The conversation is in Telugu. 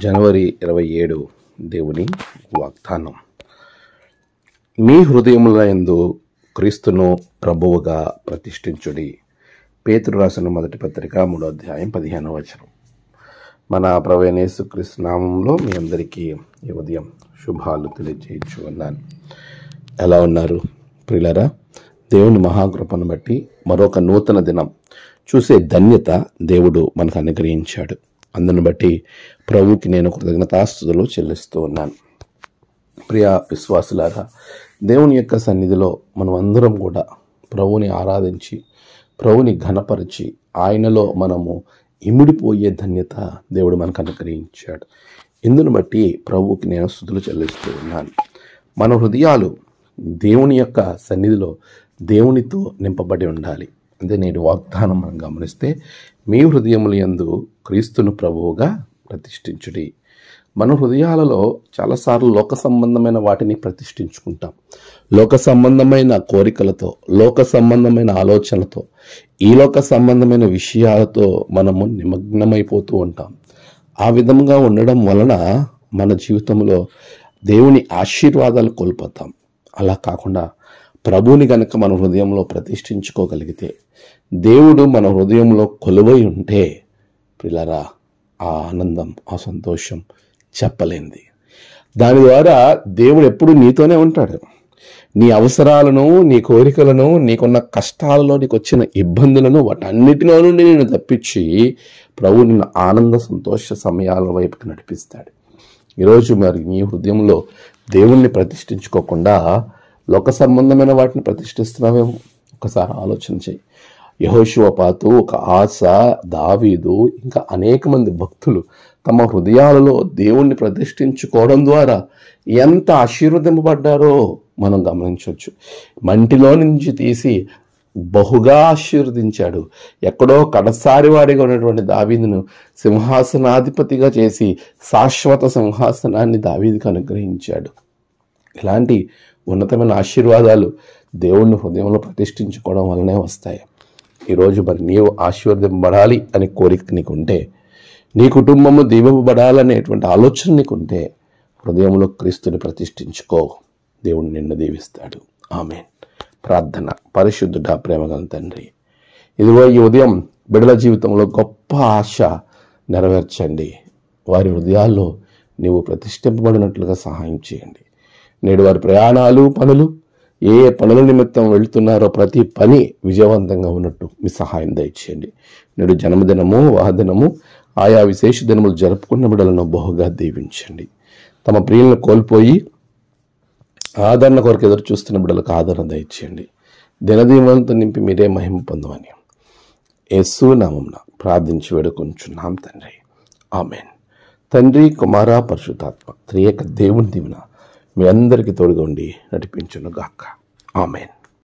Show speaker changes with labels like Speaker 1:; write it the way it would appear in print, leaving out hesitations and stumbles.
Speaker 1: జనవరి 27 దేవుని వాగ్దానం. మీ హృదయములందు క్రీస్తును ప్రభువుగా ప్రతిష్ఠించుడి. పేతురు రాసిన మొదటి పత్రిక 3వ అధ్యాయం 15వ వచనం. మన ప్రభువైన యేసుక్రీస్తు నామములో మీ అందరికీ ఈ ఉదయం శుభాలు తెలియజేయచ్చు ఉన్నాను. ఎలా ఉన్నారు ప్రియులారా? దేవుని మహాకృపను బట్టి మరొక నూతన దినం చూసే ధన్యత దేవుడు మనకు అనుగ్రహించాడు. అందును బట్టి ప్రభువుకి నేను కృతజ్ఞతాస్తుతులు చెల్లిస్తూ ఉన్నాను. ప్రియ విశ్వాసులారా, దేవుని యొక్క సన్నిధిలో మనం అందరం కూడా ప్రభువుని ఆరాధించి ప్రభువుని ఘనపరిచి ఆయనలో మనము ఇమిడిపోయే ధన్యత దేవుడు మనకు అనుగ్రహించాడు. ఇందును బట్టి ప్రభువుకి నేను స్తుతులు చెల్లిస్తూ ఉన్నాను. మన హృదయాలు దేవుని యొక్క సన్నిధిలో దేవునితో నింపబడి ఉండాలి. అదే నేటి వాగ్దానం మనం గమనిస్తే, మీ హృదయములందు క్రీస్తును ప్రభువుగా ప్రతిష్ఠించుడి. మన హృదయాలలో చాలాసార్లు లోక సంబంధమైన వాటిని ప్రతిష్ఠించుకుంటాం. లోక సంబంధమైన కోరికలతో, లోక సంబంధమైన ఆలోచనలతో, ఈ లోక సంబంధమైన విషయాలతో మనము నిమగ్నమైపోతూ ఉంటాం. ఆ విధంగా ఉండడం వలన మన జీవితంలో దేవుని ఆశీర్వాదాలు కోల్పోతాం. అలా కాకుండా ప్రభువుని గనక మన హృదయంలో ప్రతిష్ఠించుకోగలిగితే, దేవుడు మన హృదయంలో కొలువై ఉంటే ప్రియులారా, ఆ ఆనందం, ఆ సంతోషం చెప్పలేనిది. దాని ద్వారా దేవుడు ఎప్పుడు నీతోనే ఉంటాడు. నీ అవసరాలను, నీ కోరికలను, నీకున్న కష్టాలలో, నీకు వచ్చిన ఇబ్బందులను, వాటన్నిటిలో నుండి నేను తప్పించి ప్రభు నిన్ను ఆనంద సంతోష సమయాల వైపుకి నడిపిస్తాడు. ఈరోజు మరి నీ హృదయంలో దేవుణ్ణి ప్రతిష్ఠించుకోకుండా లోక సంబంధమైన వాటిని ప్రతిష్ఠిస్తున్నావేమో. ఒకసారి ఆలోచన చేయి. యెహోషువపాతు, ఒక ఆస, దావీదు, ఇంకా అనేక మంది భక్తులు తమ హృదయాలలో దేవుణ్ణి ప్రతిష్ఠించుకోవడం ద్వారా ఎంత ఆశీర్వదింపబడ్డారో మనం గమనించవచ్చు. మంటిలో నుంచి తీసి బహుగా ఆశీర్వదించాడు. ఎక్కడో కడసారి వాడిగా ఉన్నటువంటి దావీదును సింహాసనాధిపతిగా చేసి శాశ్వత సింహాసనాన్ని దావీదుకు అనుగ్రహించాడు. ఇలాంటి ఉన్నతమైన ఆశీర్వాదాలు దేవుణ్ణి హృదయంలో ప్రతిష్ఠించుకోవడం వల్లనే వస్తాయి. ఈరోజు మరి నీవు ఆశీర్వదింపబడాలి అనే కోరిక నీకుంటే, నీ కుటుంబము దీవింపబడాలనేటువంటి ఆలోచన నీకుంటే, హృదయంలో క్రీస్తుని ప్రతిష్ఠించుకో. దేవుడు నిన్ను దీవిస్తాడు. ఆమేన్. ప్రార్థన. పరిశుద్ధుడా, ప్రేమగల తండ్రి, ఇదిగో ఈ ఉదయం బిడ్డల జీవితంలో గొప్ప ఆశ నెరవేర్చండి. వారి హృదయాల్లో నీవు ప్రతిష్ఠింపబడినట్లుగా సహాయం చేయండి. నేడు వారి ప్రయాణాలు, పనులు, ఏ పనుల నిమిత్తం వెళుతున్నారో ప్రతి పని విజయవంతంగా ఉన్నట్టు మీ సహాయం దయచేయండి. నేడు జన్మదినము, వాహదినము, ఆయా విశేష దినములు జరుపుకున్న బిడ్డలను బహుగా దీవించండి. తమ ప్రియులను కోల్పోయి ఆదరణ కొరకు ఎదురు చూస్తున్న బిడ్డలకు ఆదరణ దయచేయండి. దినదీవనంతో నింపి మీరే మహిమ పొందమని యేసు నామమున ప్రార్థించి వేడుకొంచున్నాం తండ్రి. ఆమేన్. తండ్రి, కుమార, పరిశుద్ధాత్మ త్రియేక దేవుని దీవెన మీ అందరికీ తోడుగా ఉండి నడిపించును గాక. ఆమేన్.